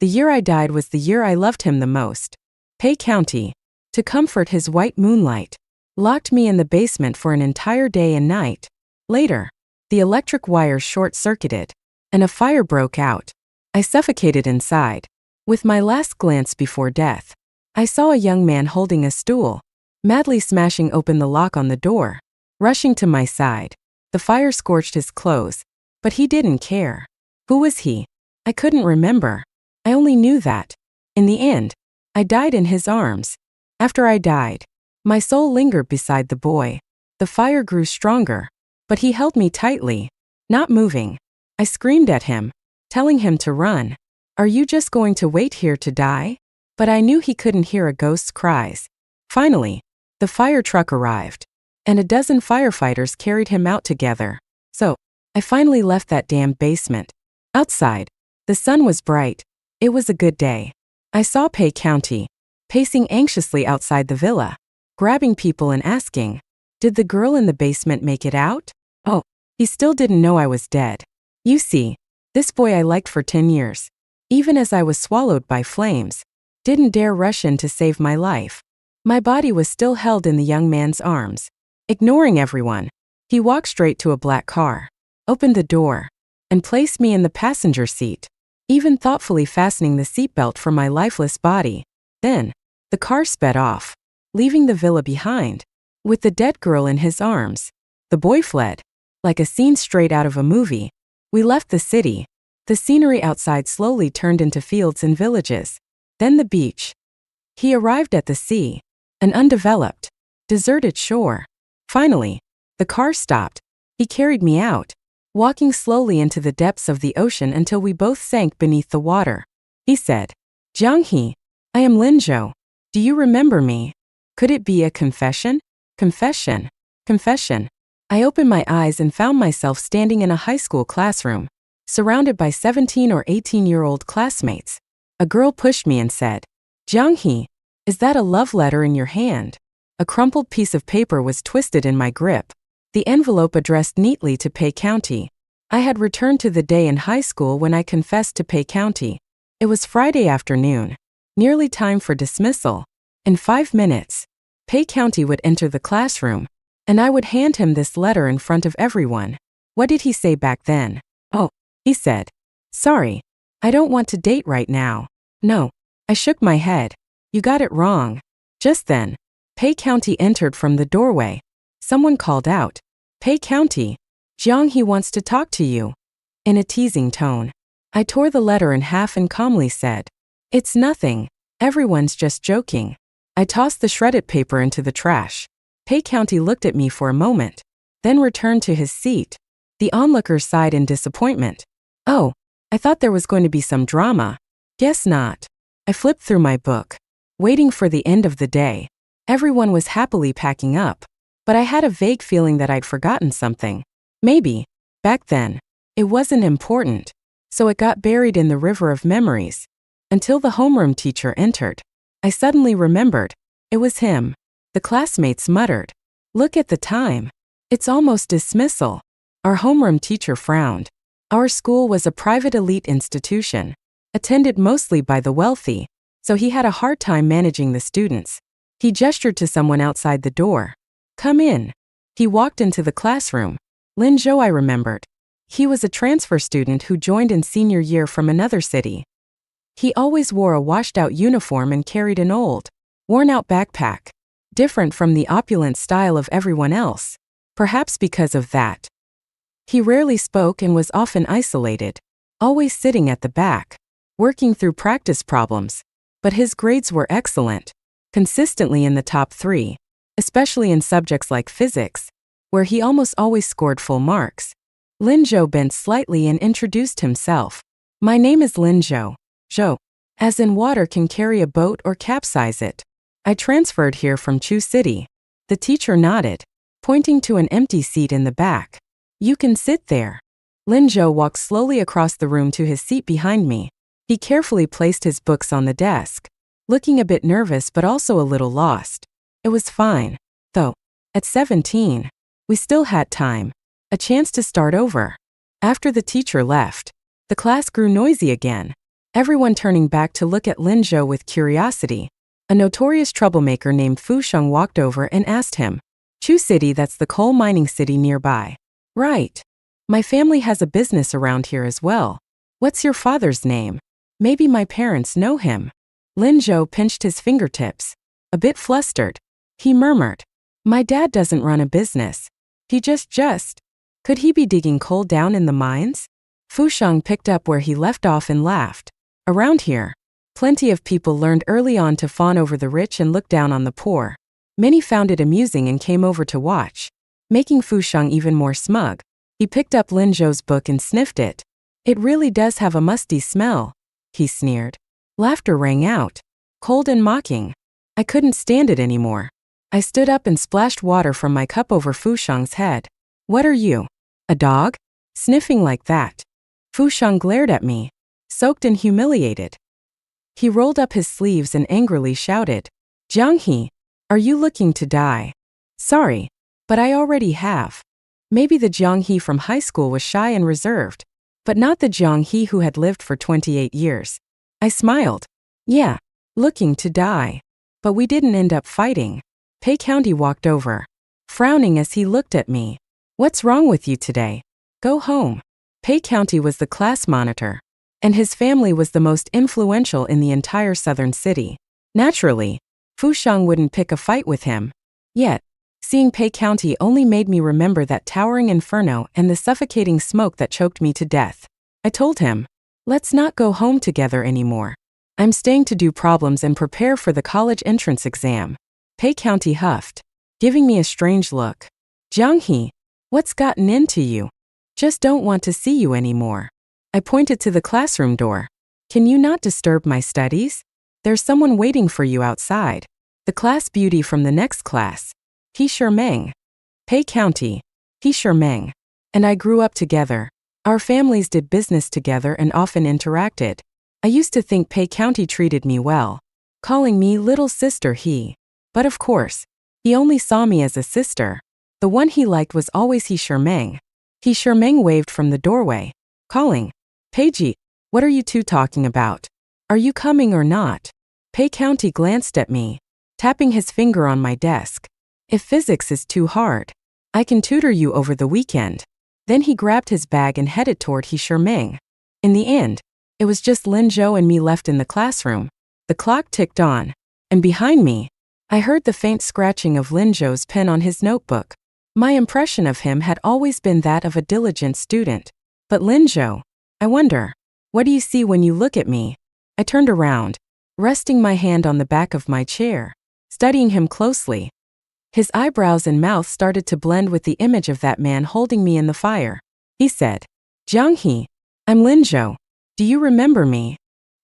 The year I died was the year I loved him the most. Pay County. To comfort his white moonlight. Locked me in the basement for an entire day and night. Later, the electric wires short-circuited, and a fire broke out. I suffocated inside. With my last glance before death, I saw a young man holding a stool, madly smashing open the lock on the door. Rushing to my side, the fire scorched his clothes, but he didn't care. Who was he? I couldn't remember. I only knew that, in the end, I died in his arms. After I died, my soul lingered beside the boy. The fire grew stronger, but he held me tightly, not moving. I screamed at him, telling him to run. Are you just going to wait here to die? But I knew he couldn't hear a ghost's cries. Finally, the fire truck arrived, and a dozen firefighters carried him out together. So, I finally left that damned basement. Outside, the sun was bright. It was a good day. I saw Pay County, pacing anxiously outside the villa, grabbing people and asking, did the girl in the basement make it out? Oh, he still didn't know I was dead. You see, this boy I liked for 10 years, even as I was swallowed by flames, didn't dare rush in to save my life. My body was still held in the young man's arms. Ignoring everyone, he walked straight to a black car, opened the door, and placed me in the passenger seat, even thoughtfully fastening the seatbelt for my lifeless body. Then, the car sped off, leaving the villa behind. With the dead girl in his arms, the boy fled. Like a scene straight out of a movie, we left the city. The scenery outside slowly turned into fields and villages. Then the beach. He arrived at the sea, an undeveloped, deserted shore. Finally, the car stopped. He carried me out, walking slowly into the depths of the ocean until we both sank beneath the water. He said, Jiang-hee, I am Lin Zhou. Do you remember me? Could it be a confession? Confession. Confession. I opened my eyes and found myself standing in a high school classroom, surrounded by 17 or 18-year-old classmates. A girl pushed me and said, Jiang-hee, is that a love letter in your hand? A crumpled piece of paper was twisted in my grip, the envelope addressed neatly to Pay County. I had returned to the day in high school when I confessed to Pay County. It was Friday afternoon, nearly time for dismissal. In 5 minutes, Pay County would enter the classroom, and I would hand him this letter in front of everyone. What did he say back then? Oh, he said, sorry, I don't want to date right now. No. I shook my head. You got it wrong. Just then, Pay County entered from the doorway. Someone called out, Pay County, Jiang-hee wants to talk to you. In a teasing tone, I tore the letter in half and calmly said, it's nothing. Everyone's just joking. I tossed the shredded paper into the trash. Pay County looked at me for a moment, then returned to his seat. The onlooker sighed in disappointment. Oh, I thought there was going to be some drama. Guess not. I flipped through my book, waiting for the end of the day. Everyone was happily packing up, but I had a vague feeling that I'd forgotten something. Maybe, back then, it wasn't important, so it got buried in the river of memories. Until the homeroom teacher entered. I suddenly remembered. It was him. The classmates muttered, look at the time. It's almost dismissal. Our homeroom teacher frowned. Our school was a private elite institution, attended mostly by the wealthy, so he had a hard time managing the students. He gestured to someone outside the door. Come in. He walked into the classroom. Lin Zhou, I remembered. He was a transfer student who joined in senior year from another city. He always wore a washed-out uniform and carried an old, worn-out backpack, different from the opulent style of everyone else. Perhaps because of that, he rarely spoke and was often isolated, always sitting at the back, working through practice problems. But his grades were excellent, consistently in the top 3, especially in subjects like physics, where he almost always scored full marks. Lin Zhou bent slightly and introduced himself. My name is Lin Zhou. Zhou, as in water can carry a boat or capsize it. I transferred here from Chu City. The teacher nodded, pointing to an empty seat in the back. You can sit there. Lin Zhou walked slowly across the room to his seat behind me. He carefully placed his books on the desk, looking a bit nervous but also a little lost. It was fine, though. At 17, we still had time, a chance to start over. After the teacher left, the class grew noisy again. everyone turning back to look at Lin Zhou with curiosity. A notorious troublemaker named Fu Sheng walked over and asked him, "Chu City, that's the coal mining city nearby." "Right. My family has a business around here as well. What's your father's name? Maybe my parents know him." Lin Zhou pinched his fingertips. A bit flustered, he murmured, "My dad doesn't run a business. He just. Could he be digging coal down in the mines?" Fu Sheng picked up where he left off and laughed. "Around here, plenty of people learned early on to fawn over the rich and look down on the poor. Many found it amusing and came over to watch." Making Fu Sheng even more smug, he picked up Lin Zhou's book and sniffed it. "It really does have a musty smell," he sneered. Laughter rang out, cold and mocking. I couldn't stand it anymore. I stood up and splashed water from my cup over Fu Sheng's head. "What are you? A dog? Sniffing like that?" Fu Sheng glared at me, soaked and humiliated. He rolled up his sleeves and angrily shouted, "Jiang He, are you looking to die?" "Sorry, but I already have." Maybe the Jiang He from high school was shy and reserved, but not the Jiang He who had lived for 28 years. I smiled. "Yeah, looking to die. But we didn't end up fighting." Pei County walked over, frowning as he looked at me. "What's wrong with you today? Go home." Pei County was the class monitor, and his family was the most influential in the entire southern city. Naturally, Fu Sheng wouldn't pick a fight with him. Yet, seeing Pei County only made me remember that towering inferno and the suffocating smoke that choked me to death. I told him, "Let's not go home together anymore. I'm staying to do problems and prepare for the college entrance exam." Pei County huffed, giving me a strange look. "Jiang He, what's gotten into you? Just don't want to see you anymore." I pointed to the classroom door. "Can you not disturb my studies? There's someone waiting for you outside." The class beauty from the next class. He Meng. Pei County. He Meng. And I grew up together. Our families did business together and often interacted. I used to think Pei County treated me well, calling me little sister he. But of course, he only saw me as a sister. The one he liked was always He Meng. He Meng waved from the doorway, calling, "Peiji, what are you two talking about? Are you coming or not?" Pei County glanced at me, tapping his finger on my desk. "If physics is too hard, I can tutor you over the weekend." Then he grabbed his bag and headed toward He Meng. In the end, it was just Lin Zhou and me left in the classroom. The clock ticked on, and behind me, I heard the faint scratching of Lin Zhou's pen on his notebook. My impression of him had always been that of a diligent student. But Lin Zhou, I wonder, what do you see when you look at me? I turned around, resting my hand on the back of my chair, studying him closely. His eyebrows and mouth started to blend with the image of that man holding me in the fire. He said, "Jiang He, I'm Lin Zhou. Do you remember me?"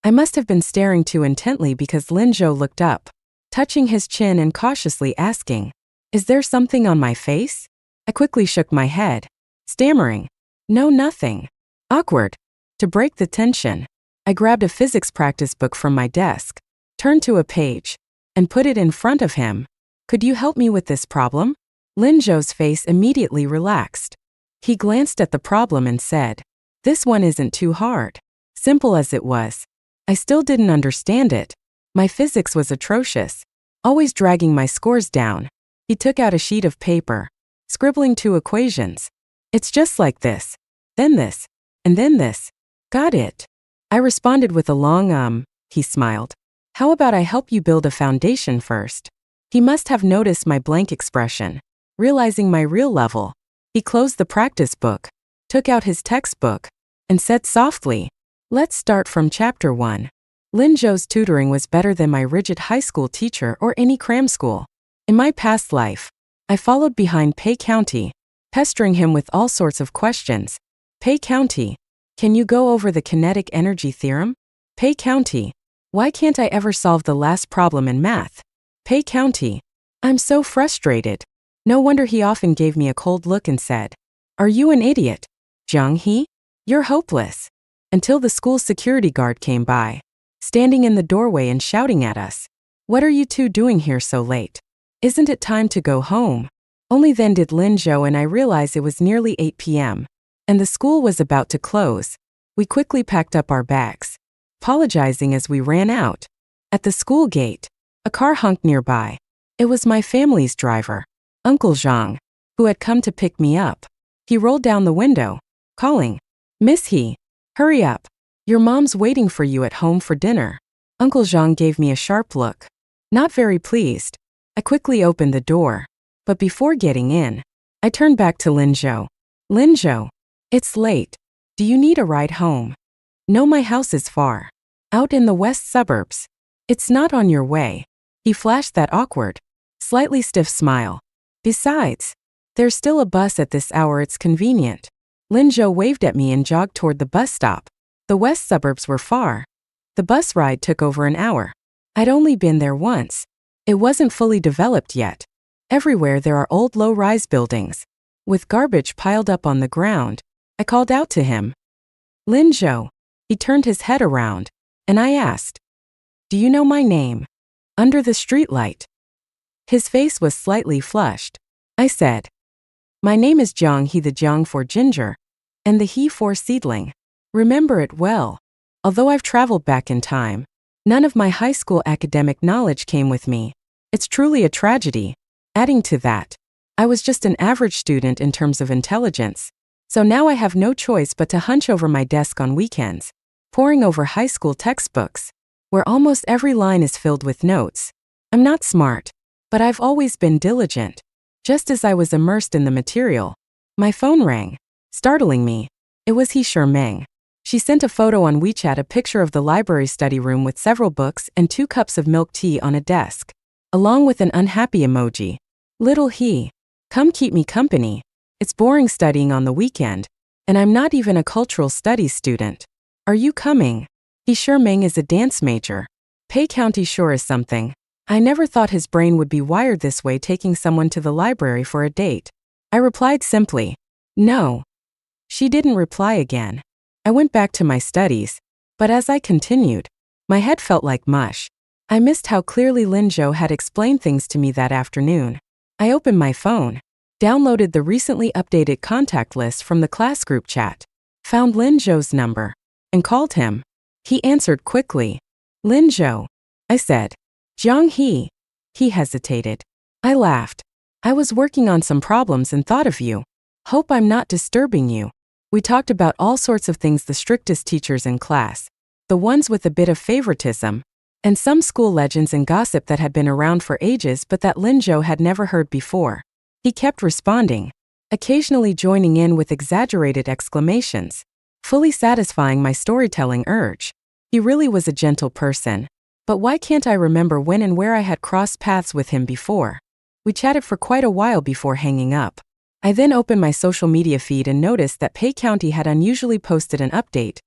I must have been staring too intently because Lin Zhou looked up, touching his chin and cautiously asking, "Is there something on my face?" I quickly shook my head, stammering, "No, nothing." Awkward. To break the tension, I grabbed a physics practice book from my desk, turned to a page, and put it in front of him. "Could you help me with this problem?" Lin Zhou's face immediately relaxed. He glanced at the problem and said, "This one isn't too hard." Simple as it was, I still didn't understand it. My physics was atrocious, always dragging my scores down. He took out a sheet of paper, scribbling 2 equations. "It's just like this, then this, and then this." "Got it." I responded with a long He smiled. "How about I help you build a foundation first?" He must have noticed my blank expression, realizing my real level. He closed the practice book, took out his textbook, and said softly, "Let's start from chapter 1. Lin Zhou's tutoring was better than my rigid high school teacher or any cram school. In my past life, I followed behind Pei County, pestering him with all sorts of questions. "Pei County, can you go over the kinetic energy theorem?" "Pei County, why can't I ever solve the last problem in math?" "Pei County, I'm so frustrated." No wonder he often gave me a cold look and said, "Are you an idiot? Jiang He, you're hopeless." Until the school security guard came by, standing in the doorway and shouting at us, "What are you two doing here so late? Isn't it time to go home?" Only then did Lin Zhou and I realize it was nearly 8 p.m., and the school was about to close. We quickly packed up our bags. apologizing as we ran out. At the school gate, a car honked nearby. It was my family's driver, Uncle Zhang, who had come to pick me up. He rolled down the window, calling, "Miss He, hurry up. Your mom's waiting for you at home for dinner." Uncle Zhang gave me a sharp look. Not very pleased. I quickly opened the door. But before getting in, I turned back to Lin Zhou. "Lin Zhou, it's late. Do you need a ride home?" "No, my house is far. Out in the west suburbs. It's not on your way." He flashed that awkward, slightly stiff smile. "Besides, there's still a bus at this hour. It's convenient." Lin Zhou waved at me and jogged toward the bus stop. The west suburbs were far. The bus ride took over an hour. I'd only been there once. It wasn't fully developed yet. Everywhere there are old low-rise buildings, with garbage piled up on the ground. I called out to him, "Lin Zhou." He turned his head around, and I asked, "Do you know my name?" "Under the streetlight." His face was slightly flushed. I said, "My name is Jiang He, the Jiang for ginger, and the He for seedling. Remember it well." Although I've traveled back in time, none of my high school academic knowledge came with me. It's truly a tragedy. Adding to that, I was just an average student in terms of intelligence, so now I have no choice but to hunch over my desk on weekends, poring over high school textbooks, where almost every line is filled with notes. I'm not smart, but I've always been diligent. Just as I was immersed in the material, my phone rang, startling me. It was He Meng. She sent a photo on WeChat, a picture of the library study room with several books and 2 cups of milk tea on a desk, along with an unhappy emoji. "Little He, come keep me company. It's boring studying on the weekend, and I'm not even a cultural studies student. Are you coming?" He Meng is a dance major. Pei County sure is something. I never thought his brain would be wired this way, taking someone to the library for a date. I replied simply, "No." She didn't reply again. I went back to my studies, but as I continued, my head felt like mush. I missed how clearly Lin Zhou had explained things to me that afternoon. I opened my phone, downloaded the recently updated contact list from the class group chat, found Lin Zhou's number, and called him. He answered quickly. "Lin Zhou," I said. "Jiang He." He hesitated. I laughed. "I was working on some problems and thought of you. Hope I'm not disturbing you." We talked about all sorts of things, the strictest teachers in class, the ones with a bit of favoritism, and some school legends and gossip that had been around for ages but that Lin Zhou had never heard before. He kept responding, occasionally joining in with exaggerated exclamations, fully satisfying my storytelling urge. He really was a gentle person. But why can't I remember when and where I had crossed paths with him before? We chatted for quite a while before hanging up. I then opened my social media feed and noticed that Pei County had unusually posted an update.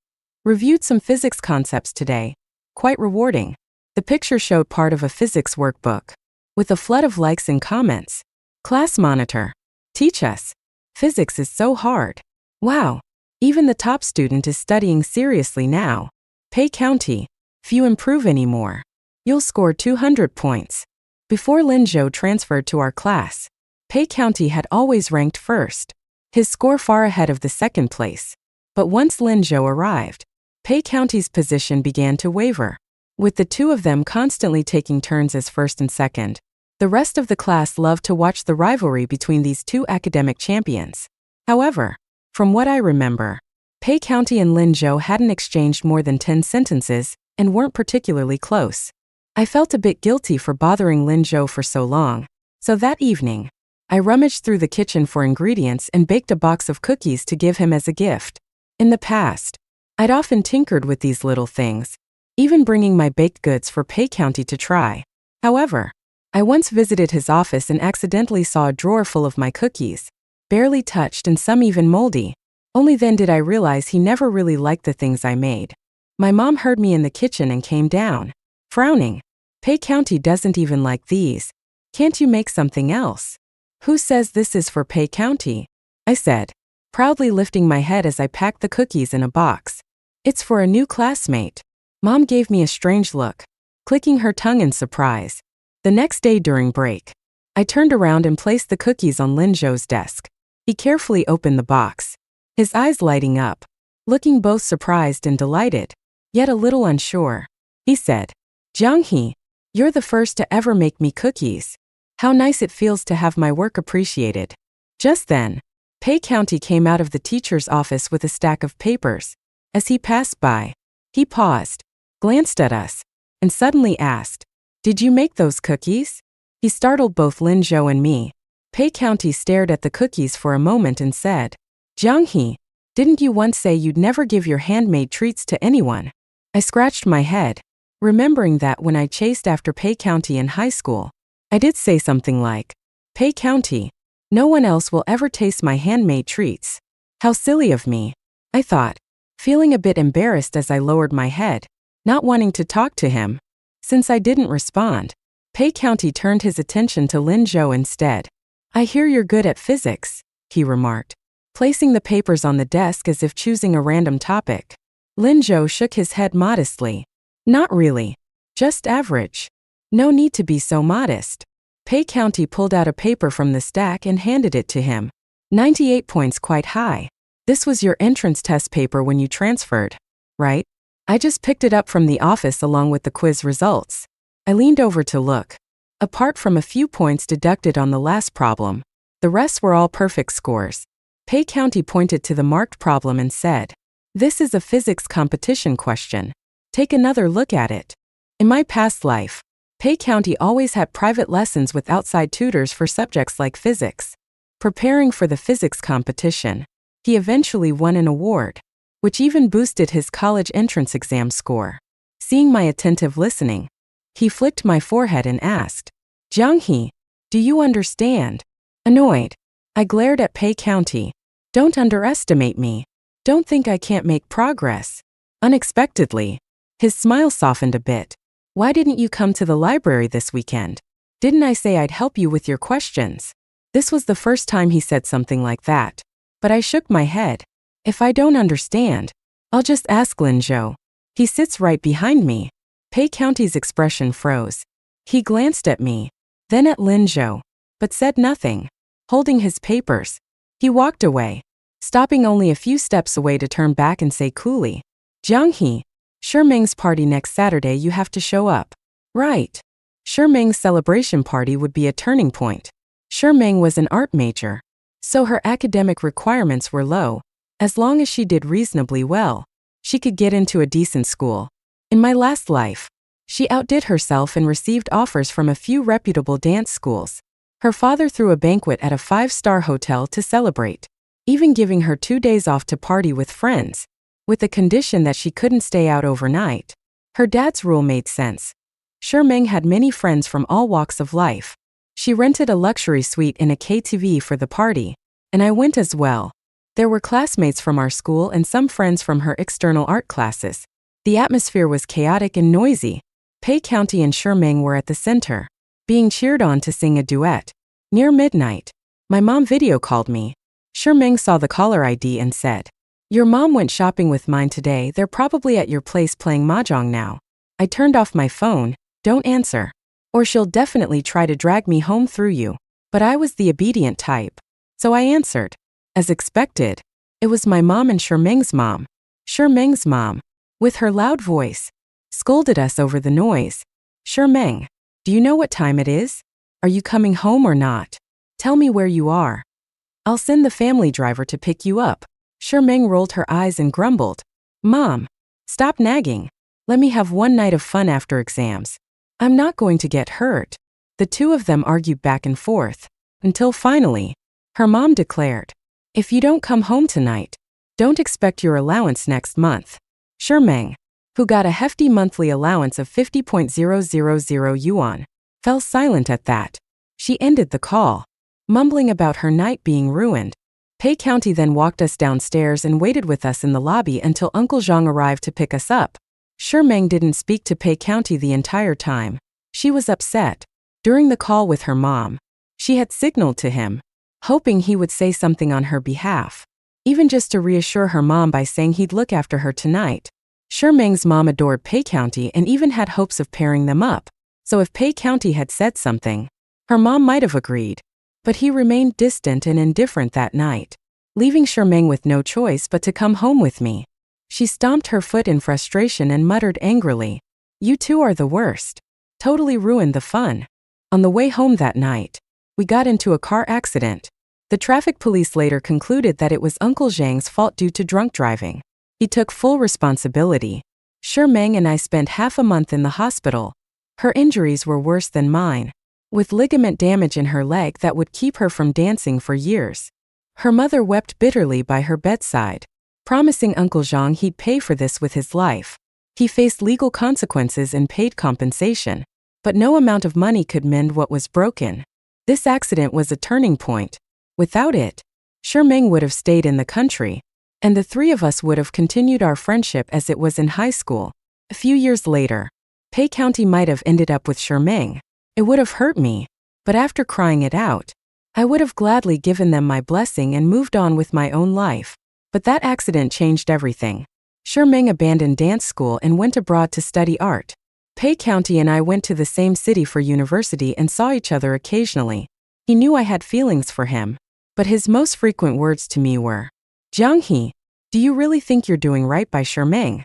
"Reviewed some physics concepts today. Quite rewarding." The picture showed part of a physics workbook, with a flood of likes and comments. "Class monitor. Teach us. Physics is so hard. Wow. Even the top student is studying seriously now. Pei County. If you improve anymore, you'll score 200 points." Before Lin Zhou transferred to our class, Pei County had always ranked first, his score far ahead of the second place. But once Lin Zhou arrived, Pei County's position began to waver, with the two of them constantly taking turns as first and second. The rest of the class loved to watch the rivalry between these two academic champions. However, from what I remember, Pei County and Lin Zhou hadn't exchanged more than 10 sentences and weren't particularly close. I felt a bit guilty for bothering Lin Zhou for so long, so that evening, I rummaged through the kitchen for ingredients and baked a box of cookies to give him as a gift. In the past, I'd often tinkered with these little things, even bringing my baked goods for Pei County to try. However, I once visited his office and accidentally saw a drawer full of my cookies, barely touched and some even moldy. Only then did I realize he never really liked the things I made. My mom heard me in the kitchen and came down, frowning. "Pei County doesn't even like these. Can't you make something else?" "Who says this is for Pei County?" I said, proudly lifting my head as I packed the cookies in a box. "It's for a new classmate." Mom gave me a strange look, clicking her tongue in surprise. The next day during break, I turned around and placed the cookies on Lin Zhou's desk. He carefully opened the box, his eyes lighting up, looking both surprised and delighted. yet a little unsure. He said, "Jiang-hee, you're the first to ever make me cookies. How nice it feels to have my work appreciated." Just then, Pei County came out of the teacher's office with a stack of papers. As he passed by, he paused, glanced at us, and suddenly asked, "Did you make those cookies?" He startled both Lin Zhou and me. Pei County stared at the cookies for a moment and said, "Jiang-hee, didn't you once say you'd never give your handmade treats to anyone?" I scratched my head, remembering that when I chased after Pei County in high school, I did say something like, "Pei County, no one else will ever taste my handmade treats." How silly of me, I thought, feeling a bit embarrassed as I lowered my head, not wanting to talk to him. Since I didn't respond, Pei County turned his attention to Lin Zhou instead. "I hear you're good at physics," he remarked, placing the papers on the desk as if choosing a random topic. Lin Zhou shook his head modestly. "Not really. Just average." "No need to be so modest." Pei County pulled out a paper from the stack and handed it to him. 98 points, quite high. "This was your entrance test paper when you transferred, right?" I just picked it up from the office along with the quiz results. I leaned over to look. Apart from a few points deducted on the last problem, the rest were all perfect scores. Pei County pointed to the marked problem and said, "This is a physics competition question. Take another look at it." In my past life, Pei County always had private lessons with outside tutors for subjects like physics. Preparing for the physics competition, he eventually won an award, which even boosted his college entrance exam score. Seeing my attentive listening, he flicked my forehead and asked, "Jiang-hee, do you understand?" Annoyed, I glared at Pei County. "Don't underestimate me. Don't think I can't make progress." Unexpectedly, his smile softened a bit. "Why didn't you come to the library this weekend? Didn't I say I'd help you with your questions?" This was the first time he said something like that, but I shook my head. "If I don't understand, I'll just ask Lin Zhou. He sits right behind me." Pei County's expression froze. He glanced at me, then at Lin Zhou, but said nothing. Holding his papers, he walked away, stopping only a few steps away to turn back and say coolly, "Jiang-hee, Shimeng's party next Saturday, you have to show up." Right. Shimeng's celebration party would be a turning point. Shimeng was an art major, so her academic requirements were low. As long as she did reasonably well, she could get into a decent school. In my last life, she outdid herself and received offers from a few reputable dance schools. Her father threw a banquet at a 5-star hotel to celebrate, even giving her 2 days off to party with friends, with the condition that she couldn't stay out overnight. Her dad's rule made sense. Shimeng had many friends from all walks of life. She rented a luxury suite in a KTV for the party, and I went as well. There were classmates from our school and some friends from her external art classes. The atmosphere was chaotic and noisy. Pei County and Shimeng were at the center, being cheered on to sing a duet. Near midnight, my mom video called me. Shimeng saw the caller ID and said, "Your mom went shopping with mine today. They're probably at your place playing mahjong now." I turned off my phone. "Don't answer, or she'll definitely try to drag me home through you." But I was the obedient type, so I answered. As expected, it was my mom and Shimeng's mom. Shimeng's mom, with her loud voice, scolded us over the noise. "Shimeng, do you know what time it is? Are you coming home or not? Tell me where you are. I'll send the family driver to pick you up." Shimeng rolled her eyes and grumbled, "Mom, stop nagging. Let me have one night of fun after exams. I'm not going to get hurt." The two of them argued back and forth, until finally, her mom declared, "If you don't come home tonight, don't expect your allowance next month." Shimeng, who got a hefty monthly allowance of 50,000 yuan, fell silent at that. She ended the call, mumbling about her night being ruined. Pei County then walked us downstairs and waited with us in the lobby until Uncle Zhang arrived to pick us up. Shimeng didn't speak to Pei County the entire time. She was upset. During the call with her mom, she had signaled to him, hoping he would say something on her behalf, even just to reassure her mom by saying he'd look after her tonight. Shimeng's mom adored Pei County and even had hopes of pairing them up, so if Pei County had said something, her mom might have agreed. But he remained distant and indifferent that night, leaving Shimeng with no choice but to come home with me. She stomped her foot in frustration and muttered angrily, "You two are the worst. Totally ruined the fun." On the way home that night, we got into a car accident. The traffic police later concluded that it was Uncle Zhang's fault due to drunk driving. He took full responsibility. Meng and I spent half a month in the hospital. Her injuries were worse than mine, with ligament damage in her leg that would keep her from dancing for years. Her mother wept bitterly by her bedside, promising Uncle Zhang he'd pay for this with his life. He faced legal consequences and paid compensation, but no amount of money could mend what was broken. This accident was a turning point. Without it, Meng would have stayed in the country, and the three of us would have continued our friendship as it was in high school. A few years later, Pei County might have ended up with Meng. It would have hurt me, but after crying it out, I would have gladly given them my blessing and moved on with my own life. But that accident changed everything. Meng abandoned dance school and went abroad to study art. Pei County and I went to the same city for university and saw each other occasionally. He knew I had feelings for him, but his most frequent words to me were, "Jiang He, do you really think you're doing right by Meng?"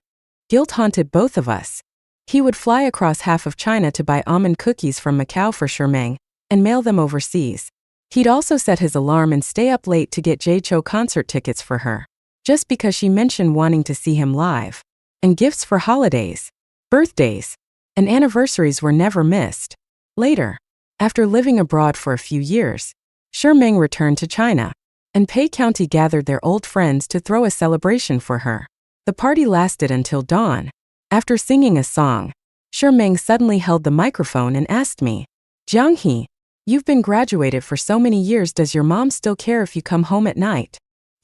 Guilt haunted both of us. He would fly across half of China to buy almond cookies from Macau for Meng and mail them overseas. He'd also set his alarm and stay up late to get Jay Chou concert tickets for her, just because she mentioned wanting to see him live. And gifts for holidays, birthdays, and anniversaries were never missed. Later, after living abroad for a few years, Meng returned to China, and Pei County gathered their old friends to throw a celebration for her. The party lasted until dawn. After singing a song, Meng suddenly held the microphone and asked me, "Jiang He, you've been graduated for so many years, does your mom still care if you come home at night?"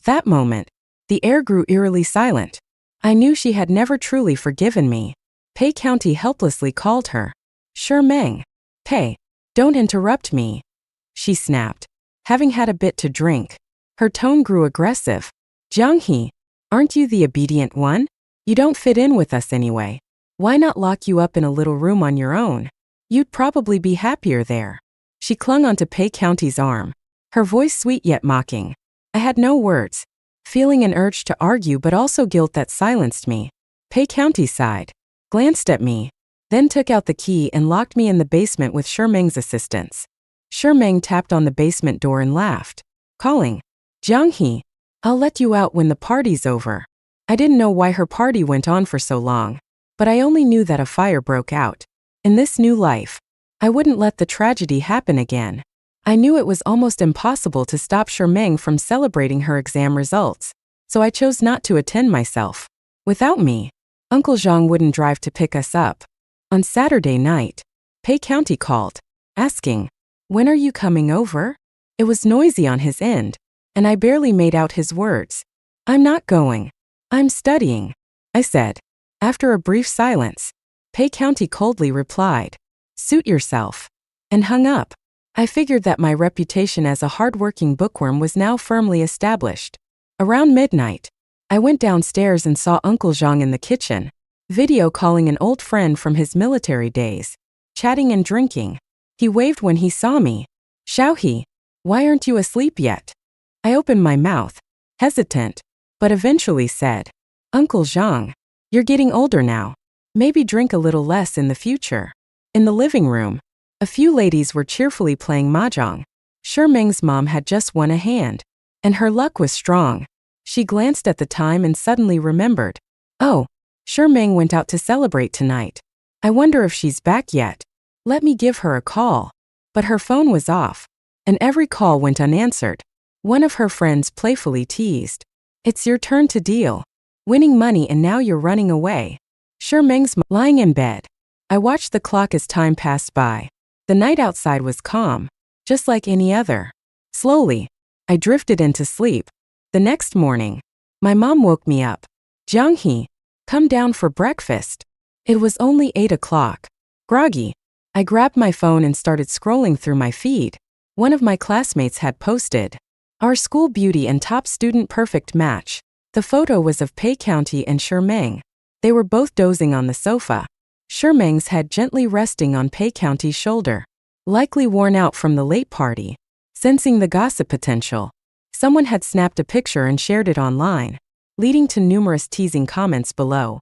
That moment, the air grew eerily silent. I knew she had never truly forgiven me. Pei County helplessly called her, "Meng, Pei, don't interrupt me," she snapped, having had a bit to drink. Her tone grew aggressive. "Jiang He, aren't you the obedient one? You don't fit in with us anyway. Why not lock you up in a little room on your own? You'd probably be happier there." She clung onto Pei County's arm, her voice sweet yet mocking. I had no words, feeling an urge to argue but also guilt that silenced me. Pei County sighed, glanced at me, then took out the key and locked me in the basement with Meng's assistance. Meng tapped on the basement door and laughed, calling, "Jiang He, I'll let you out when the party's over." I didn't know why her party went on for so long, but I only knew that a fire broke out. In this new life, I wouldn't let the tragedy happen again. I knew it was almost impossible to stop Meng from celebrating her exam results, so I chose not to attend myself. Without me, Uncle Zhang wouldn't drive to pick us up. On Saturday night, Pei County called, asking, "When are you coming over?" It was noisy on his end, and I barely made out his words. "I'm not going. I'm studying," I said. After a brief silence, Pei County coldly replied, "Suit yourself," and hung up. I figured that my reputation as a hard-working bookworm was now firmly established. Around midnight, I went downstairs and saw Uncle Zhang in the kitchen, video calling an old friend from his military days, chatting and drinking. He waved when he saw me. "Xiaohe, why aren't you asleep yet?" I opened my mouth, hesitant, but eventually said, "Uncle Zhang, you're getting older now. Maybe drink a little less in the future." In the living room, a few ladies were cheerfully playing mahjong. Meng's mom had just won a hand, and her luck was strong. She glanced at the time and suddenly remembered, "Oh, Meng went out to celebrate tonight. I wonder if she's back yet. Let me give her a call." But her phone was off, and every call went unanswered. One of her friends playfully teased, "It's your turn to deal. Winning money and now you're running away." Meng's lying in bed. I watched the clock as time passed by. The night outside was calm, just like any other. Slowly, I drifted into sleep. The next morning, my mom woke me up. "Jiang He, come down for breakfast." It was only 8 o'clock. Groggy, I grabbed my phone and started scrolling through my feed. One of my classmates had posted, "Our school beauty and top student perfect match." The photo was of Pei County and Meng. They were both dozing on the sofa, Meng's head gently resting on Pei County's shoulder, likely worn out from the late party. Sensing the gossip potential, someone had snapped a picture and shared it online. leading to numerous teasing comments below.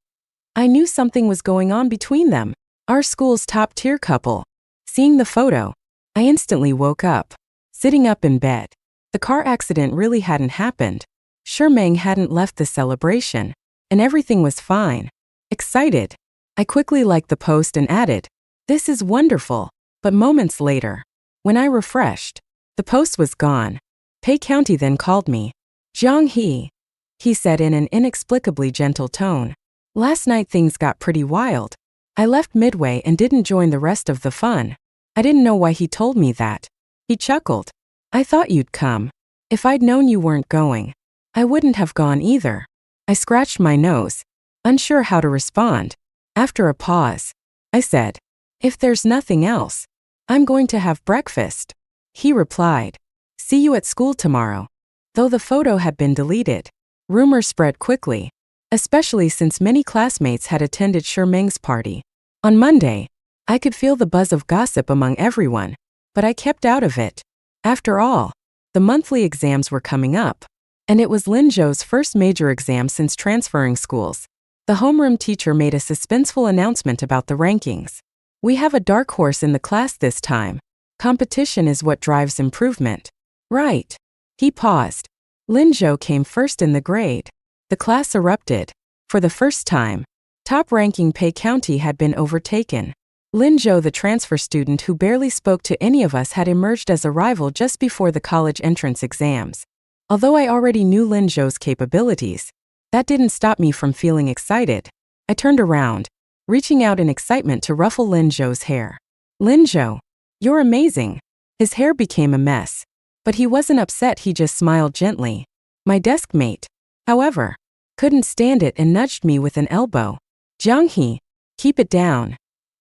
I knew something was going on between them. Our school's top-tier couple. Seeing the photo, I instantly woke up. Sitting up in bed. The car accident really hadn't happened. Shermeng hadn't left the celebration. And everything was fine. Excited. I quickly liked the post and added, "This is wonderful." But moments later, when I refreshed, the post was gone. Pei County then called me. "Jiang he said in an inexplicably gentle tone. "Last night things got pretty wild. I left midway and didn't join the rest of the fun. I didn't know why he told me that." He chuckled. "I thought you'd come. If I'd known you weren't going, I wouldn't have gone either." I scratched my nose, unsure how to respond. After a pause, I said, "If there's nothing else, I'm going to have breakfast." He replied, "See you at school tomorrow." Though the photo had been deleted, rumors spread quickly, especially since many classmates had attended Shermeng's party. On Monday, I could feel the buzz of gossip among everyone, but I kept out of it. After all, the monthly exams were coming up, and it was Lin Zhou's first major exam since transferring schools. The homeroom teacher made a suspenseful announcement about the rankings. "We have a dark horse in the class this time. Competition is what drives improvement." "Right." He paused. Lin Zhou came first in the grade. The class erupted. For the first time, top-ranking Pei County had been overtaken. Lin Zhou, the transfer student who barely spoke to any of us, had emerged as a rival just before the college entrance exams. Although I already knew Lin Zhou's capabilities, that didn't stop me from feeling excited. I turned around, reaching out in excitement to ruffle Lin Zhou's hair. "Lin Zhou, you're amazing." His hair became a mess, but he wasn't upset, he just smiled gently. My desk mate, however, couldn't stand it and nudged me with an elbow. "Jiang He, keep it down,"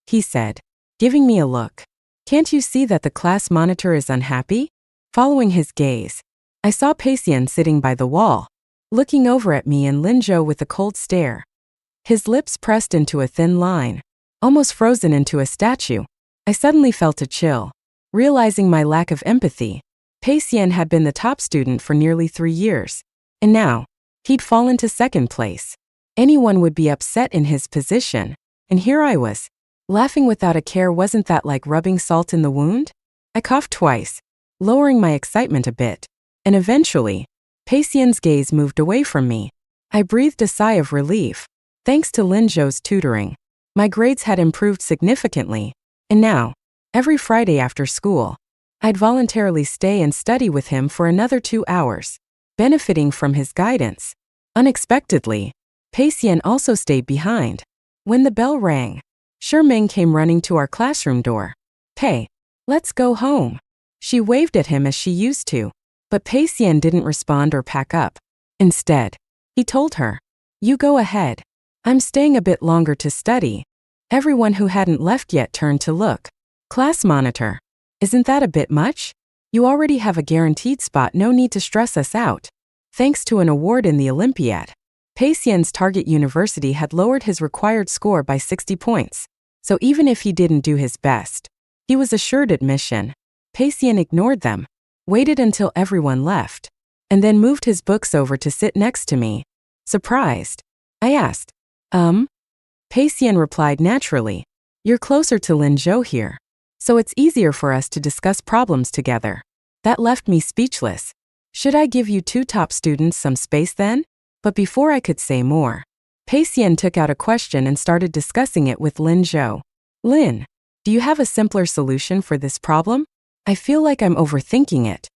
he said, giving me a look. "Can't you see that the class monitor is unhappy?" Following his gaze, I saw Peixian sitting by the wall, looking over at me and Lin Zhou with a cold stare. His lips pressed into a thin line, almost frozen into a statue. I suddenly felt a chill, realizing my lack of empathy. Peixian had been the top student for nearly 3 years, and now, he'd fallen to second place. Anyone would be upset in his position, and here I was, laughing without a care. Wasn't that like rubbing salt in the wound? I coughed twice, lowering my excitement a bit, and eventually, Peixian's gaze moved away from me. I breathed a sigh of relief. Thanks to Lin Zhou's tutoring, my grades had improved significantly, and now, every Friday after school, I'd voluntarily stay and study with him for another 2 hours, benefiting from his guidance. Unexpectedly, Peixian also stayed behind. When the bell rang, Shermeng came running to our classroom door. "Pei, let's go home." She waved at him as she used to, but Peixian didn't respond or pack up. Instead, he told her, "You go ahead. I'm staying a bit longer to study." Everyone who hadn't left yet turned to look. "Class monitor, isn't that a bit much? You already have a guaranteed spot, no need to stress us out." Thanks to an award in the Olympiad, Peixian's target university had lowered his required score by 60 points, so even if he didn't do his best, he was assured admission. Peixian ignored them, waited until everyone left, and then moved his books over to sit next to me. Surprised, I asked, Peixian replied naturally, "You're closer to Lin Zhou here, so it's easier for us to discuss problems together." That left me speechless. Should I give you 2 top students some space then? But before I could say more, Peixian took out a question and started discussing it with Lin Zhou. "Lin, do you have a simpler solution for this problem? I feel like I'm overthinking it."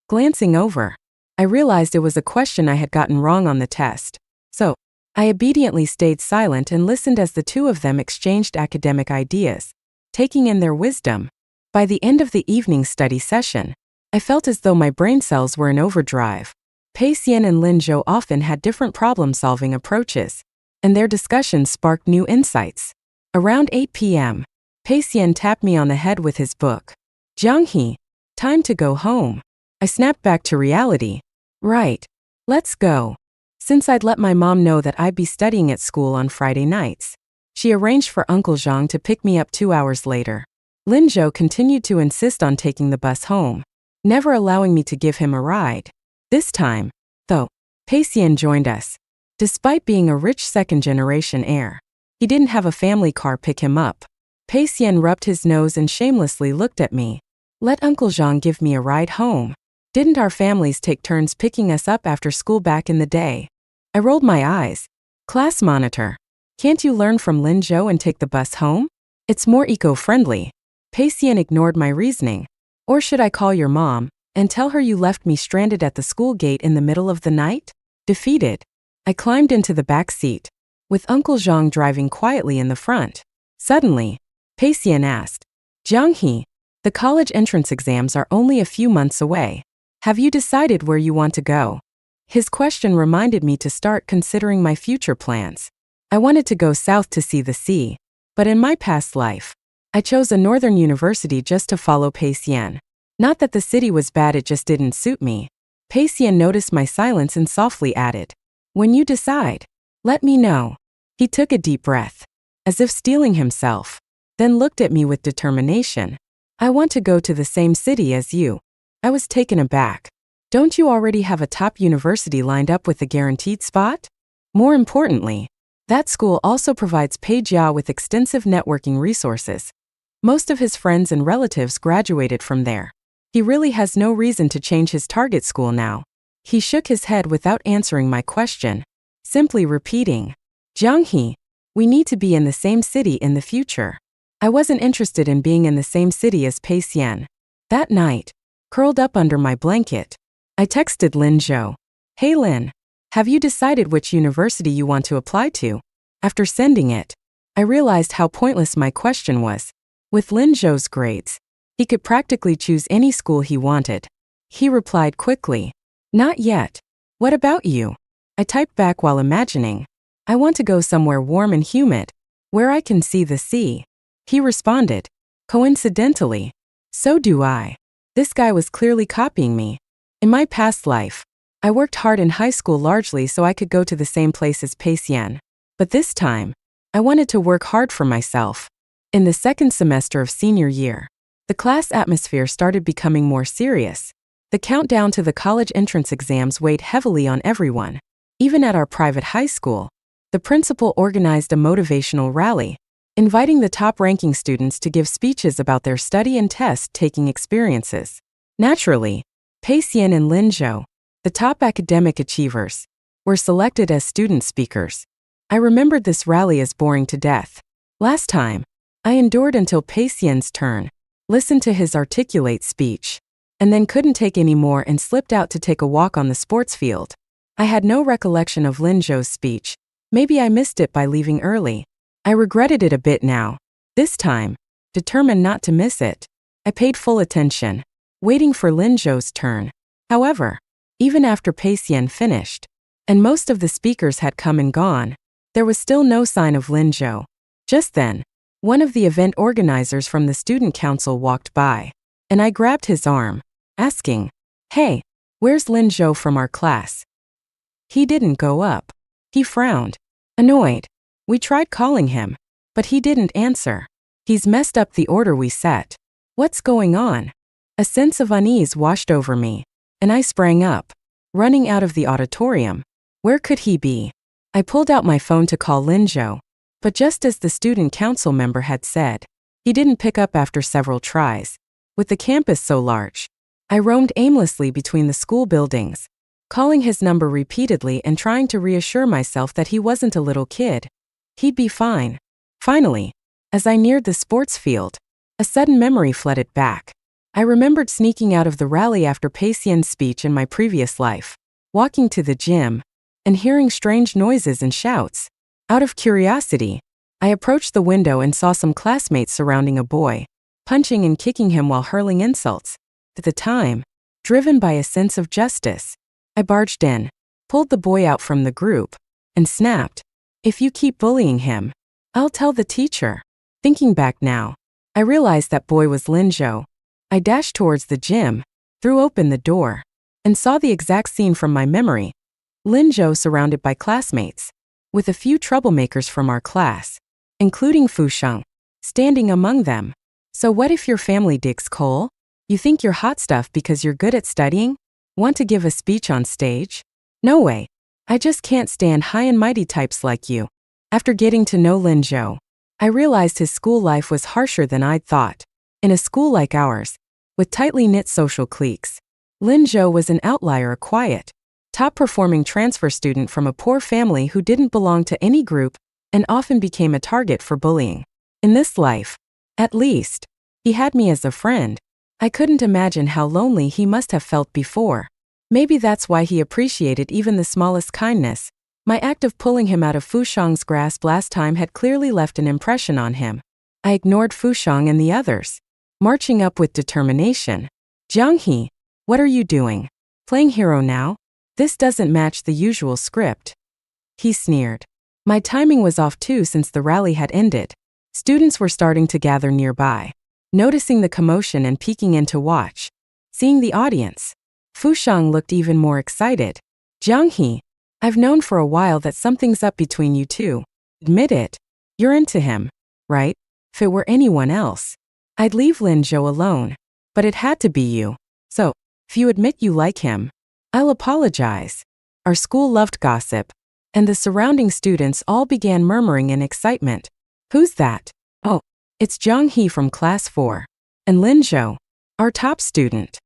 Glancing over, I realized it was a question I had gotten wrong on the test. So, I obediently stayed silent and listened as the 2 of them exchanged academic ideas, taking in their wisdom. By the end of the evening study session, I felt as though my brain cells were in overdrive. Peixian and Lin Zhou often had different problem-solving approaches, and their discussions sparked new insights. Around 8 p.m., Peixian tapped me on the head with his book. "Jiang He, time to go home." I snapped back to reality. "Right. Let's go." Since I'd let my mom know that I'd be studying at school on Friday nights, she arranged for Uncle Zhang to pick me up 2 hours later. Lin Zhou continued to insist on taking the bus home, never allowing me to give him a ride. This time, though, Peixian joined us. Despite being a rich second-generation heir, he didn't have a family car pick him up. Pei Xian rubbed his nose and shamelessly looked at me. Let Uncle Zhang give me a ride home. Didn't our families take turns picking us up after school back in the day? I rolled my eyes. Class monitor. Can't you learn from Lin Zhou and take the bus home? It's more eco-friendly. Pei Xian ignored my reasoning. Or should I call your mom and tell her you left me stranded at the school gate in the middle of the night? Defeated, I climbed into the back seat, with Uncle Zhang driving quietly in the front. Suddenly, Pei Xian asked, Jiang He, the college entrance exams are only a few months away. Have you decided where you want to go? His question reminded me to start considering my future plans. I wanted to go south to see the sea, but in my past life, I chose a northern university just to follow Pei Xian. Not that the city was bad, it just didn't suit me. Pei Xian noticed my silence and softly added, When you decide, let me know. He took a deep breath, as if steeling himself, then looked at me with determination. I want to go to the same city as you. I was taken aback. Don't you already have a top university lined up with a guaranteed spot? More importantly, that school also provides Pei Jia with extensive networking resources. Most of his friends and relatives graduated from there. He really has no reason to change his target school now. He shook his head without answering my question, simply repeating, Jiang He, we need to be in the same city in the future. I wasn't interested in being in the same city as Pei Xian. That night, curled up under my blanket, I texted Lin Zhou. Hey Lin, have you decided which university you want to apply to? After sending it, I realized how pointless my question was. With Lin Zhou's grades, he could practically choose any school he wanted. He replied quickly, Not yet. What about you? I typed back while imagining, I want to go somewhere warm and humid, where I can see the sea. He responded, Coincidentally, so do I. This guy was clearly copying me. In my past life, I worked hard in high school largely so I could go to the same place as Pei Xian. But this time, I wanted to work hard for myself. In the second semester of senior year, the class atmosphere started becoming more serious. The countdown to the college entrance exams weighed heavily on everyone. Even at our private high school, the principal organized a motivational rally, inviting the top-ranking students to give speeches about their study and test-taking experiences. Naturally, Pei Xian and Lin Zhou, the top academic achievers, were selected as student speakers. I remembered this rally as boring to death. Last time, I endured until Pei Xian's turn, listened to his articulate speech, and then couldn't take any more and slipped out to take a walk on the sports field. I had no recollection of Lin Zhou's speech. Maybe I missed it by leaving early. I regretted it a bit now. This time, determined not to miss it, I paid full attention, waiting for Lin Zhou's turn. However, even after Pei Xian finished, and most of the speakers had come and gone, there was still no sign of Lin Zhou. Just then, one of the event organizers from the student council walked by, and I grabbed his arm, asking, Hey, where's Lin Zhou from our class? He didn't go up. He frowned, annoyed. We tried calling him, but he didn't answer. He's messed up the order we set. What's going on? A sense of unease washed over me, and I sprang up, running out of the auditorium. Where could he be? I pulled out my phone to call Lin Zhou, but just as the student council member had said, he didn't pick up after several tries. With the campus so large, I roamed aimlessly between the school buildings, calling his number repeatedly and trying to reassure myself that he wasn't a little kid. He'd be fine. Finally, as I neared the sports field, a sudden memory flooded back. I remembered sneaking out of the rally after Pei Xian's speech in my previous life, walking to the gym, and hearing strange noises and shouts. Out of curiosity, I approached the window and saw some classmates surrounding a boy, punching and kicking him while hurling insults. At the time, driven by a sense of justice, I barged in, pulled the boy out from the group, and snapped, If you keep bullying him, I'll tell the teacher. Thinking back now, I realized that boy was Lin Zhou. I dashed towards the gym, threw open the door, and saw the exact scene from my memory. Lin Zhou surrounded by classmates, with a few troublemakers from our class, including Fu Sheng, standing among them. So what if your family digs coal? You think you're hot stuff because you're good at studying? Want to give a speech on stage? No way. I just can't stand high and mighty types like you. After getting to know Lin Zhou, I realized his school life was harsher than I'd thought. In a school like ours, with tightly knit social cliques, Lin Zhou was an outlier, a quiet, top-performing transfer student from a poor family who didn't belong to any group and often became a target for bullying. In this life, at least, he had me as a friend. I couldn't imagine how lonely he must have felt before. Maybe that's why he appreciated even the smallest kindness. My act of pulling him out of Fushang's grasp last time had clearly left an impression on him. I ignored Fushang and the others, marching up with determination. Jiang He, what are you doing? Playing hero now? This doesn't match the usual script. He sneered. My timing was off too since the rally had ended. Students were starting to gather nearby. Noticing the commotion and peeking in to watch. Seeing the audience, Fushang looked even more excited. Jiang He, I've known for a while that something's up between you two. Admit it. You're into him, right? If it were anyone else, I'd leave Lin Zhou alone. But it had to be you. So, if you admit you like him, I'll apologize. Our school loved gossip, and the surrounding students all began murmuring in excitement. Who's that? Oh, it's Jiang He from class 4. And Lin Zhou, our top student.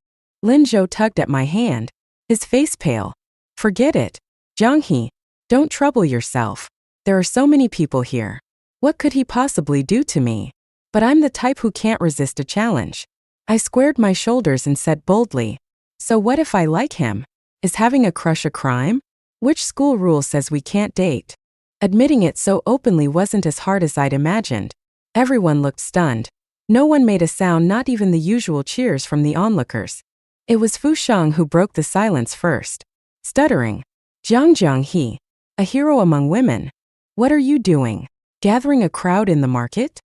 Lin Zhou tugged at my hand, his face pale. Forget it. Jiang He, don't trouble yourself. There are so many people here. What could he possibly do to me? But I'm the type who can't resist a challenge. I squared my shoulders and said boldly, so what if I like him? Is having a crush a crime? Which school rule says we can't date? Admitting it so openly wasn't as hard as I'd imagined. Everyone looked stunned. No one made a sound, not even the usual cheers from the onlookers. It was Fushang who broke the silence first. Stuttering, Jiang He, a hero among women. What are you doing? Gathering a crowd in the market?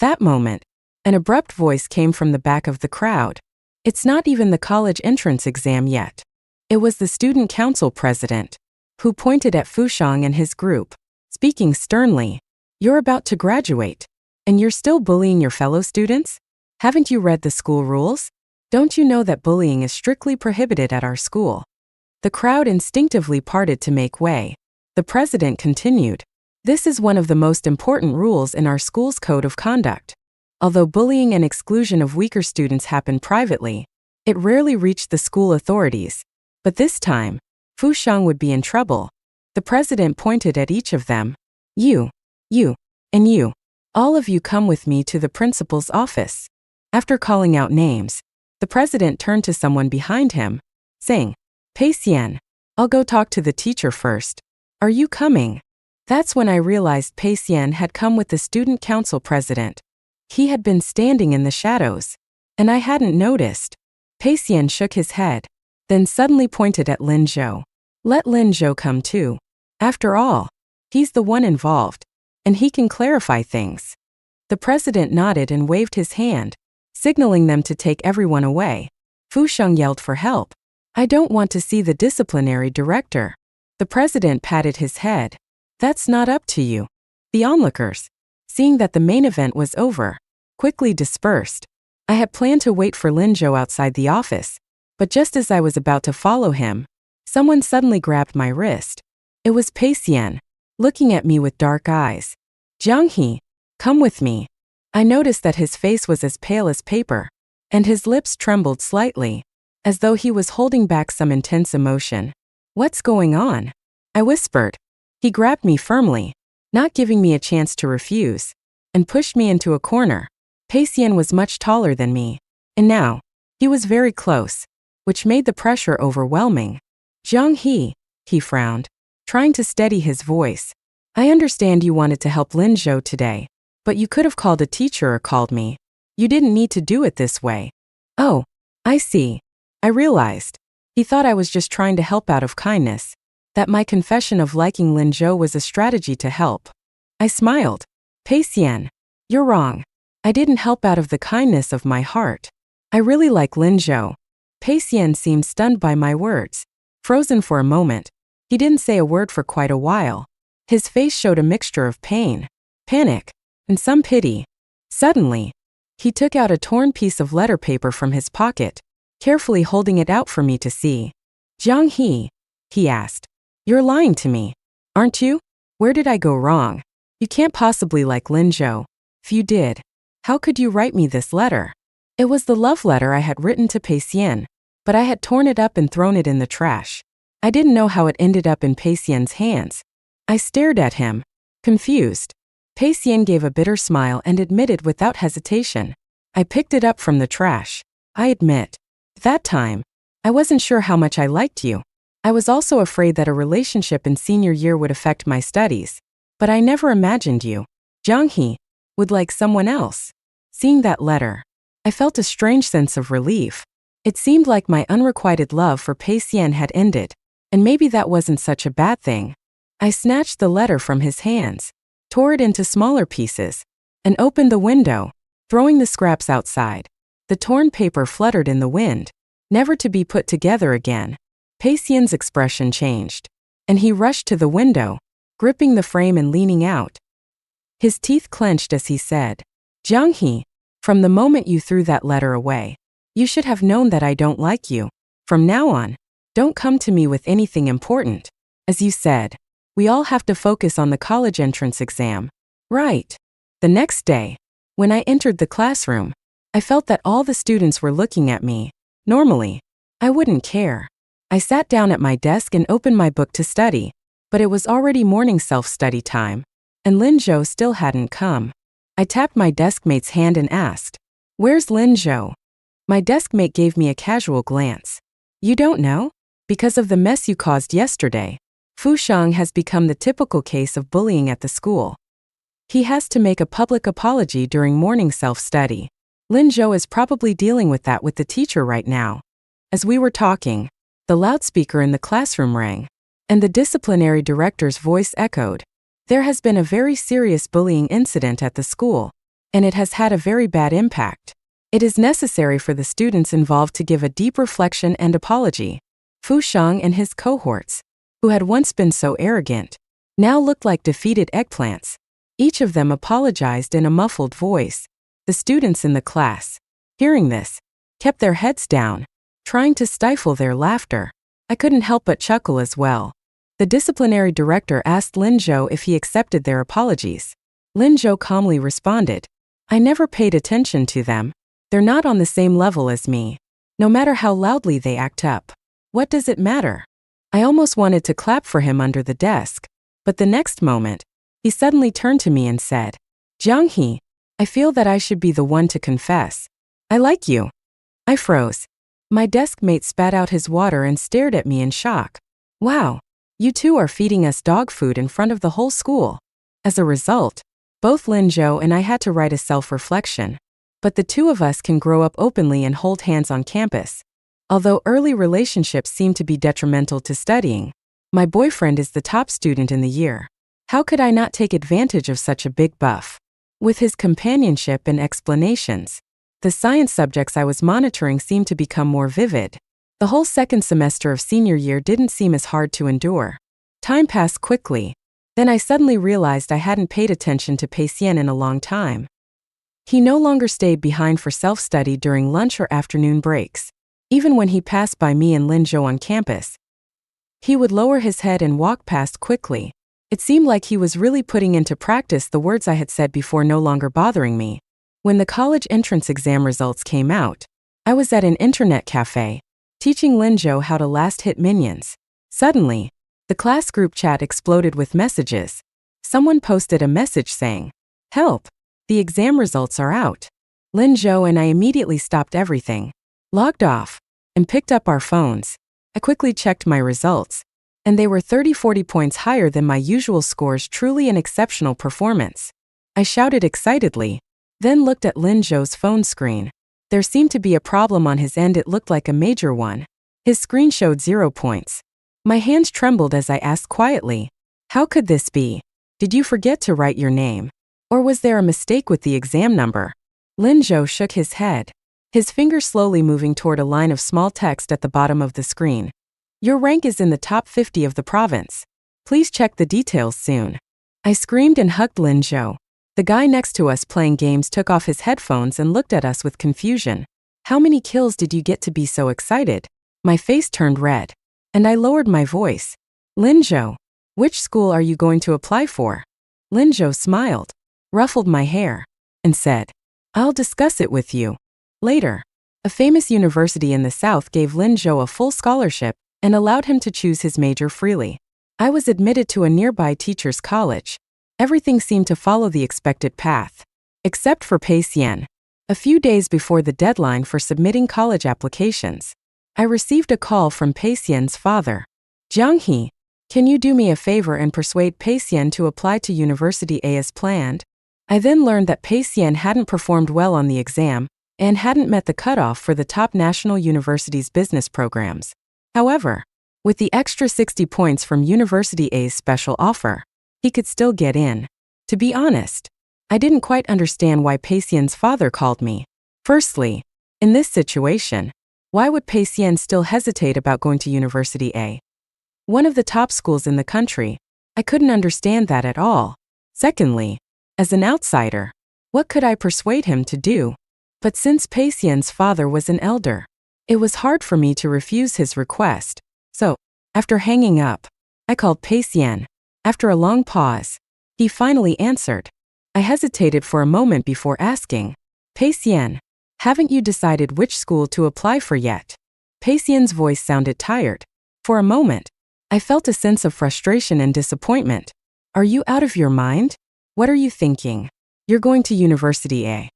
That moment, an abrupt voice came from the back of the crowd. It's not even the college entrance exam yet. It was the student council president, who pointed at Fushang and his group, speaking sternly. You're about to graduate, and you're still bullying your fellow students? Haven't you read the school rules? Don't you know that bullying is strictly prohibited at our school? The crowd instinctively parted to make way. The president continued. This is one of the most important rules in our school's code of conduct. Although bullying and exclusion of weaker students happen privately, it rarely reached the school authorities. But this time, Fushang would be in trouble. The president pointed at each of them. You, and you. All of you come with me to the principal's office. After calling out names, the president turned to someone behind him, saying, Pei Xian, I'll go talk to the teacher first. Are you coming? That's when I realized Pei Xian had come with the student council president. He had been standing in the shadows, and I hadn't noticed. Pei Xian shook his head, then suddenly pointed at Lin Zhou. Let Lin Zhou come too. After all, he's the one involved, and he can clarify things. The president nodded and waved his hand, signaling them to take everyone away. Fushang yelled for help. I don't want to see the disciplinary director. The president patted his head. That's not up to you. The onlookers, seeing that the main event was over, quickly dispersed. I had planned to wait for Lin Zhou outside the office, but just as I was about to follow him, someone suddenly grabbed my wrist. It was Pei Xian, looking at me with dark eyes. Jiang He, come with me. I noticed that his face was as pale as paper, and his lips trembled slightly, as though he was holding back some intense emotion. What's going on? I whispered. He grabbed me firmly, not giving me a chance to refuse, and pushed me into a corner. Pei Xian was much taller than me, and now, he was very close, which made the pressure overwhelming. Jiang he frowned, trying to steady his voice. I understand you wanted to help Lin Zhou today, but you could have called a teacher or called me. You didn't need to do it this way. Oh, I see. I realized. He thought I was just trying to help out of kindness, that my confession of liking Lin Zhou was a strategy to help. I smiled. Pei Xian, you're wrong. I didn't help out of the kindness of my heart. I really like Lin Zhou. Pei Xian seemed stunned by my words, frozen for a moment. He didn't say a word for quite a while. His face showed a mixture of pain, panic, and some pity. Suddenly, he took out a torn piece of letter paper from his pocket, carefully holding it out for me to see. Jiang he asked, You're lying to me, aren't you? Where did I go wrong? You can't possibly like Lin Zhou. If you did, how could you write me this letter? It was the love letter I had written to Pei Xian, but I had torn it up and thrown it in the trash. I didn't know how it ended up in Pei Xian's hands. I stared at him, confused. Pei Xian gave a bitter smile and admitted without hesitation. I picked it up from the trash. I admit, that time, I wasn't sure how much I liked you. I was also afraid that a relationship in senior year would affect my studies. But I never imagined you, Jiang He, would like someone else. Seeing that letter, I felt a strange sense of relief. It seemed like my unrequited love for Pei Xian had ended, and maybe that wasn't such a bad thing. I snatched the letter from his hands, tore it into smaller pieces, and opened the window, throwing the scraps outside. The torn paper fluttered in the wind, never to be put together again. Pei Xian's expression changed, and he rushed to the window, gripping the frame and leaning out. His teeth clenched as he said, Jiang He, from the moment you threw that letter away, you should have known that I don't like you. From now on, don't come to me with anything important. As you said, we all have to focus on the college entrance exam. Right. The next day, when I entered the classroom, I felt that all the students were looking at me. Normally, I wouldn't care. I sat down at my desk and opened my book to study, but it was already morning self-study time, and Lin Zhou still hadn't come. I tapped my deskmate's hand and asked, Where's Lin Zhou? My deskmate gave me a casual glance. You don't know? Because of the mess you caused yesterday, Fu Shang has become the typical case of bullying at the school. He has to make a public apology during morning self-study. Lin Zhou is probably dealing with that with the teacher right now. As we were talking, the loudspeaker in the classroom rang, and the disciplinary director's voice echoed. There has been a very serious bullying incident at the school, and it has had a very bad impact. It is necessary for the students involved to give a deep reflection and apology. Fu Shang and his cohorts, who had once been so arrogant, now looked like defeated eggplants. Each of them apologized in a muffled voice. The students in the class, hearing this, kept their heads down, trying to stifle their laughter. I couldn't help but chuckle as well. The disciplinary director asked Lin Zhou if he accepted their apologies. Lin Zhou calmly responded, I never paid attention to them. They're not on the same level as me. No matter how loudly they act up. What does it matter? I almost wanted to clap for him under the desk, but the next moment, he suddenly turned to me and said, Jiang He, I feel that I should be the one to confess. I like you. I froze. My deskmate spat out his water and stared at me in shock. Wow, you two are feeding us dog food in front of the whole school. As a result, both Lin Zhou and I had to write a self-reflection. But the two of us can grow up openly and hold hands on campus. Although early relationships seem to be detrimental to studying, my boyfriend is the top student in the year. How could I not take advantage of such a big buff? With his companionship and explanations, the science subjects I was monitoring seemed to become more vivid. The whole second semester of senior year didn't seem as hard to endure. Time passed quickly. Then I suddenly realized I hadn't paid attention to Pei Xian in a long time. He no longer stayed behind for self-study during lunch or afternoon breaks. Even when he passed by me and Lin Zhou on campus, he would lower his head and walk past quickly. It seemed like he was really putting into practice the words I had said before no longer bothering me. When the college entrance exam results came out, I was at an internet cafe, teaching Lin Zhou how to last-hit minions. Suddenly, the class group chat exploded with messages. Someone posted a message saying, Help! The exam results are out. Lin Zhou and I immediately stopped everything, logged off, and picked up our phones. I quickly checked my results, and they were 30-40 points higher than my usual scores. Truly an exceptional performance. I shouted excitedly, then looked at Lin Zhou's phone screen. There seemed to be a problem on his end. It looked like a major one. His screen showed 0 points. My hands trembled as I asked quietly, How could this be? Did you forget to write your name? Or was there a mistake with the exam number? Lin Zhou shook his head, his finger slowly moving toward a line of small text at the bottom of the screen. Your rank is in the top 50 of the province. Please check the details soon. I screamed and hugged Lin Zhou. The guy next to us playing games took off his headphones and looked at us with confusion. How many kills did you get to be so excited? My face turned red, and I lowered my voice. Linzhou, which school are you going to apply for? Linzhou smiled, ruffled my hair, and said, I'll discuss it with you later. A famous university in the south gave Linzhou a full scholarship and allowed him to choose his major freely. I was admitted to a nearby teacher's college. Everything seemed to follow the expected path, except for Pei Xian. A few days before the deadline for submitting college applications, I received a call from Pei Xian's father. Jiang He, can you do me a favor and persuade Pei Xian to apply to University A as planned? I then learned that Pei Xian hadn't performed well on the exam and hadn't met the cutoff for the top national university's business programs. However, with the extra 60 points from University A's special offer, he could still get in. To be honest, I didn't quite understand why Pei Xian's father called me. Firstly, in this situation, why would Pei Xian still hesitate about going to University A? One of the top schools in the country. I couldn't understand that at all. Secondly, as an outsider, what could I persuade him to do? But since Pei Xian's father was an elder, it was hard for me to refuse his request. So, after hanging up, I called Pei Xian. After a long pause, he finally answered. I hesitated for a moment before asking, Pei Xian, haven't you decided which school to apply for yet? Pei Xian's voice sounded tired. For a moment, I felt a sense of frustration and disappointment. Are you out of your mind? What are you thinking? You're going to University A,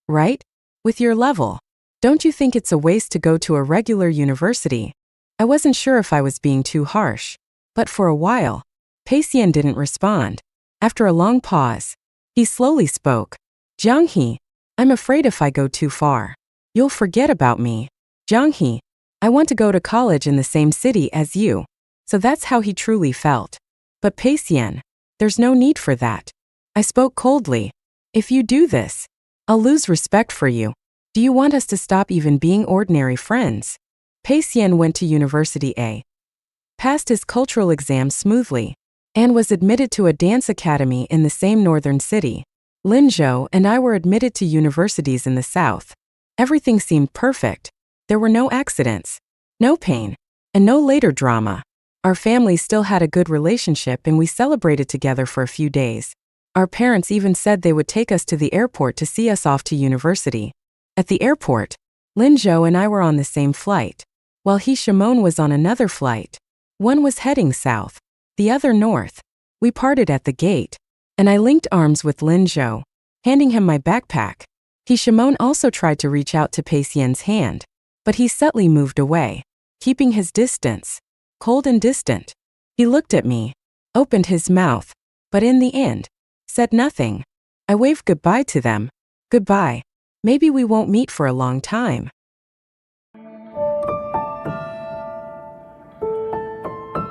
right? With your level, don't you think it's a waste to go to a regular university? I wasn't sure if I was being too harsh, but for a while, Pei Xian didn't respond. After a long pause, he slowly spoke. Jiang He, I'm afraid if I go too far, you'll forget about me. Jiang He, I want to go to college in the same city as you. So that's how he truly felt. But Pei Xian, there's no need for that. I spoke coldly. If you do this, I'll lose respect for you. Do you want us to stop even being ordinary friends? Pei Xian went to University A, passed his cultural exam smoothly, and was admitted to a dance academy in the same northern city. Linzhou and I were admitted to universities in the south. Everything seemed perfect. There were no accidents, no pain, and no later drama. Our families still had a good relationship and we celebrated together for a few days. Our parents even said they would take us to the airport to see us off to university. At the airport, Linzhou and I were on the same flight, while he Shimon was on another flight. One was heading south, the other north. We parted at the gate, and I linked arms with Linzhou, handing him my backpack. He Shimon also tried to reach out to Pei Xian's hand, but he subtly moved away, keeping his distance, cold and distant. He looked at me, opened his mouth, but in the end, said nothing. I waved goodbye to them. Goodbye. Maybe we won't meet for a long time.